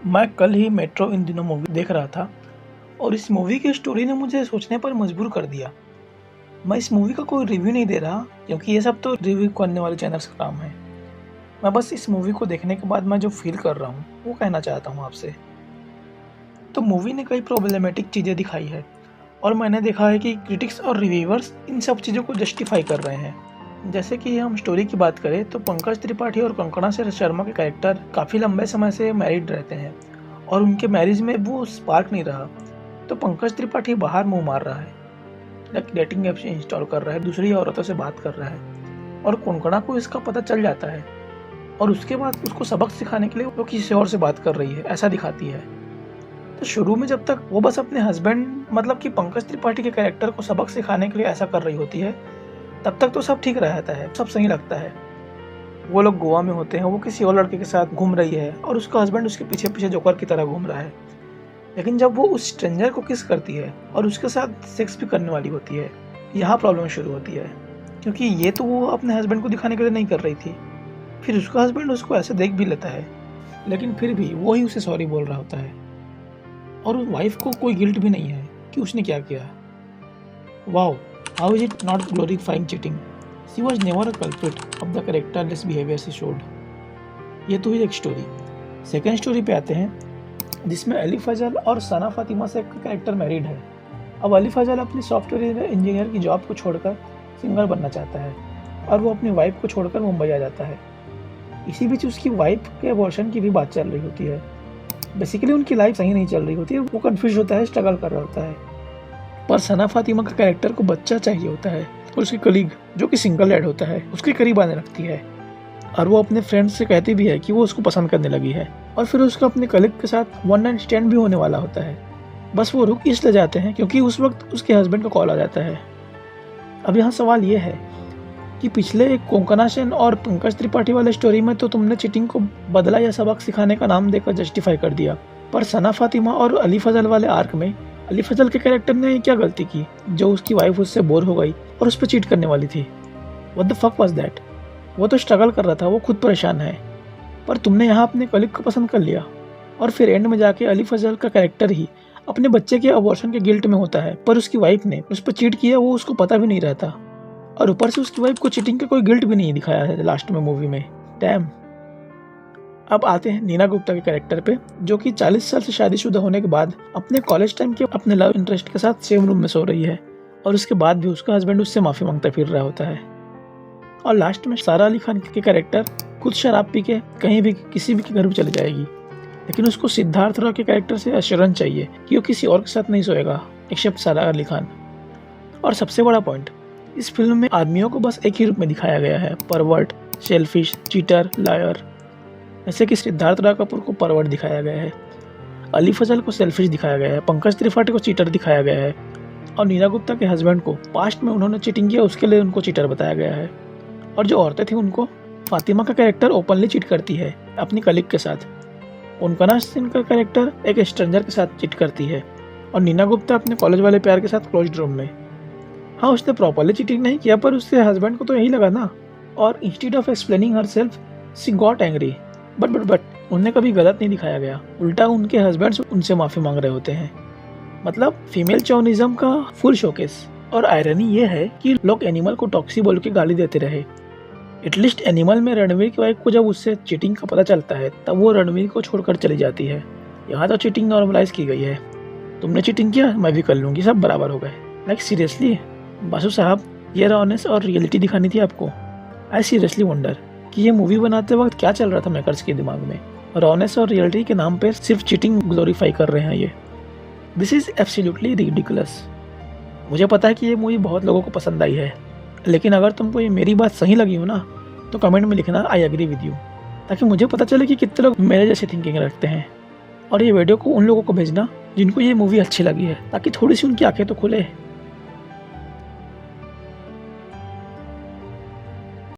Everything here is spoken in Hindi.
मैं कल ही मेट्रो इन दिनों मूवी देख रहा था और इस मूवी की स्टोरी ने मुझे सोचने पर मजबूर कर दिया। मैं इस मूवी का कोई रिव्यू नहीं दे रहा क्योंकि ये सब तो रिव्यू करने वाले चैनल्स का काम है। मैं बस इस मूवी को देखने के बाद मैं जो फील कर रहा हूँ वो कहना चाहता हूँ आपसे। तो मूवी ने कई प्रॉब्लमेटिक चीज़ें दिखाई है और मैंने देखा है कि क्रिटिक्स और रिव्यूअर्स इन सब चीज़ों को जस्टिफाई कर रहे हैं। जैसे कि हम स्टोरी की बात करें तो पंकज त्रिपाठी और कंकणा शर्मा के कैरेक्टर काफ़ी लंबे समय से मैरिड रहते हैं और उनके मैरिज में वो स्पार्क नहीं रहा। तो पंकज त्रिपाठी बाहर मुंह मार रहा है, लाइक डेटिंग ऐप इंस्टॉल कर रहा है, दूसरी औरतों से बात कर रहा है और कंकणा को इसका पता चल जाता है और उसके बाद उसको सबक सिखाने के लिए वो किसी और से बात कर रही है, ऐसा दिखाती है। तो शुरू में जब तक वो बस अपने हस्बैंड मतलब कि पंकज त्रिपाठी के कैरेक्टर को सबक सिखाने के लिए ऐसा कर रही होती है, तब तक तो सब ठीक रहता है, सब सही लगता है। वो लोग गोवा में होते हैं, वो किसी और लड़के के साथ घूम रही है और उसका हस्बैंड उसके पीछे पीछे जोकर की तरह घूम रहा है। लेकिन जब वो उस स्ट्रेंजर को किस करती है और उसके साथ सेक्स भी करने वाली होती है, यहाँ प्रॉब्लम शुरू होती है। क्योंकि ये तो वो अपने हस्बैंड को दिखाने के लिए नहीं कर रही थी। फिर उसका हस्बैंड उसको ऐसे देख भी लेता है, लेकिन फिर भी वो ही उसे सॉरी बोल रहा होता है और उस वाइफ को कोई गिल्ट भी नहीं है कि उसने क्या किया। Wow, how is it not glorifying cheating? She was never a culprit of the characterless behavior she showed. ये तो ही एक स्टोरी। सेकेंड स्टोरी पे आते हैं, जिसमें अली फजल और सना फातिमा से कैरेक्टर मैरिड है। अब अली फजल अपनी सॉफ्टवेयर इंजीनियर की जॉब को छोड़कर सिंगर बनना चाहता है और वो अपनी वाइफ को छोड़कर मुंबई आ जाता है। इसी बीच उसकी वाइफ के अबॉर्शन की भी बात चल रही होती है। बेसिकली उनकी लाइफ सही नहीं चल रही होती है, वो कंफ्यूज होता है, स्ट्रगल कर रहा होता है। पर सना फातिमा का कैरेक्टर को बच्चा चाहिए होता है और उसकी कलीग जो कि सिंगल डैड होता है उसके करीब आने लगती है और वो अपने फ्रेंड से कहती भी है कि वो उसको पसंद करने लगी है और फिर उसका अपने कलीग के साथ वन नाइट स्टैंड भी होने वाला होता है। बस वो रुक इसलिए जाते हैं क्योंकि उस वक्त उसके हस्बैंड का कॉल आ जाता है। अब यहाँ सवाल ये है कि पिछले कंकणा सेन और पंकज त्रिपाठी वाले स्टोरी में तो तुमने चीटिंग को बदला या सबक सिखाने का नाम देकर जस्टिफाई कर दिया, पर सना फातिमा और अली फजल वाले आर्क में अली फजल के कैरेक्टर ने क्या गलती की जो उसकी वाइफ उससे बोर हो गई और उस पर चीट करने वाली थी? What the fuck was that? वो तो स्ट्रगल कर रहा था, वो खुद परेशान है, पर तुमने यहाँ अपने कलीग को पसंद कर लिया और फिर एंड में जाके अली फजल का कैरेक्टर ही अपने बच्चे के अबॉर्शन के गिल्ट में होता है, पर उसकी वाइफ ने उस पर चीट किया, वो उसको पता भी नहीं रहता और ऊपर से उसकी वाइफ को चीटिंग का कोई गिल्ट भी नहीं दिखाया है लास्ट में मूवी में। डैम। अब आते हैं नीना गुप्ता के कैरेक्टर पे, जो कि 40 साल से शादीशुदा होने के बाद अपने कॉलेज टाइम के अपने लव इंटरेस्ट के साथ सेम रूम में सो रही है और उसके बाद भी उसका हस्बैंड उससे माफ़ी मांगता फिर रहा होता है। और लास्ट में सारा अली खान के कैरेक्टर खुद शराब पी के कहीं भी किसी भी के घर भी चले जाएगी, लेकिन उसको सिद्धार्थ रॉय के कैरेक्टर से एश्योरेंस चाहिए कि वो किसी और के साथ नहीं सोएगा एक्सेप्ट सारा अली खान। और सबसे बड़ा पॉइंट, इस फिल्म में आदमियों को बस एक ही रूप में दिखाया गया है, परवर्ट, सेल्फिश, चीटर, लायर। जैसे कि सिद्धार्थ रॉय कपूर को परवर्ट दिखाया गया है, अली फजल को सेल्फिश दिखाया गया है, पंकज त्रिपाठी को चीटर दिखाया गया है और नीना गुप्ता के हस्बैंड को पास्ट में उन्होंने चीटिंग किया उसके लिए उनको चीटर बताया गया है। और जो औरतें थी उनको फातिमा का कैरेक्टर ओपनली चीट करती है अपनी कलीग के साथ, कंकणा सेन का कैरेक्टर एक स्ट्रेंजर के साथ चीट करती है और नीना गुप्ता अपने कॉलेज वाले प्यार के साथ क्लोज्ड रूम में। हाँ, उसने प्रॉपरली चीटिंग नहीं किया, पर उसके हस्बैंड को तो यही लगा ना, और instead of explaining herself she got angry. But उन्हें कभी गलत नहीं दिखाया गया, उल्टा उनके हस्बैंड्स उनसे माफ़ी मांग रहे होते हैं। मतलब फीमेल चौनिज्म का फुल शोकेस। और आयरनी ये है कि लोग एनिमल को टॉक्सी बोल के गाली देते रहे। एटलीस्ट एनिमल में रणवीर की वाइफ को जब उससे चीटिंग का पता चलता है तब वो रणवीर को छोड़कर चली जाती है। यहाँ तो चीटिंग नॉर्मलाइज की गई है, तुमने चीटिंग किया मैं भी कर लूँगी, सब बराबर हो गए। लाइक सीरियसली बासु साहब, ये रॉनेस और रियलिटी दिखानी थी आपको। आई सीरियसली वंडर कि ये मूवी बनाते वक्त क्या चल रहा था मेकर्स के दिमाग में। रॉनेस और रियलिटी के नाम पे सिर्फ चीटिंग ग्लोरीफाई कर रहे हैं ये। This is absolutely ridiculous. मुझे पता है कि ये मूवी बहुत लोगों को पसंद आई है, लेकिन अगर तुमको ये मेरी बात सही लगी हो ना तो कमेंट में लिखना आई एग्री विद यू, ताकि मुझे पता चले कि कितने लोग मेरे जैसी थिंकिंग रखते हैं। और ये वीडियो को उन लोगों को भेजना जिनको ये मूवी अच्छी लगी है, ताकि थोड़ी सी उनकी आंखें तो खुले।